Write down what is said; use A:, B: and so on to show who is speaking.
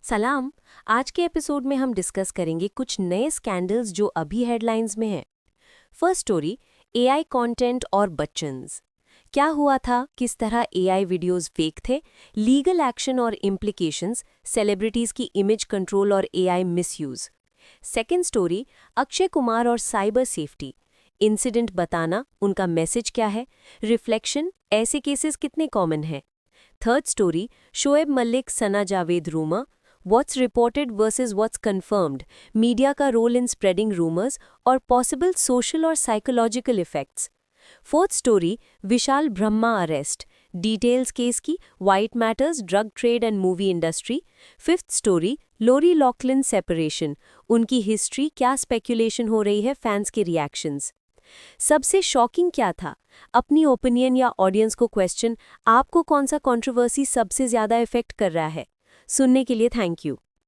A: सलाम। आज के एपिसोड में हम डिस्कस करेंगे कुछ नए स्कैंडल्स जो अभी हेडलाइंस में हैं। फर्स्ट स्टोरी, एआई कंटेंट और बच्चन्स। क्या हुआ था, किस तरह एआई वीडियोस फेक थे, लीगल एक्शन और इम्प्लिकेशंस, सेलिब्रिटीज की इमेज कंट्रोल और AI misuse. Second story, Akshay Kumar और साइबर सेफ्टी। इंसिडेंट बताना, उनका मैसेज क्या है, रिफ्लेक्शन, ऐसे केसेस कितने कॉमन हैं। Third story, Shoaib Malik Sana Javed rumour, what's reported versus what's confirmed, media का रोल इन स्प्रेडिंग रूमर्स और पॉसिबल सोशल और psychological effects. Fourth story, Vishal Brahma arrest, details case की, white matters, drug trade and movie industry. Fifth story, Lori Loughlin separation, उनकी history, क्या speculation हो रही है, fans के रिएक्शंस। सबसे शॉकिंग क्या था, अपनी ओपिनियन या ऑडियंस को क्वेश्चन, आपको कौन सा कंट्रोवर्सी सबसे ज्यादा इफेक्ट कर रहा है। सुनने के लिए थैंक यू।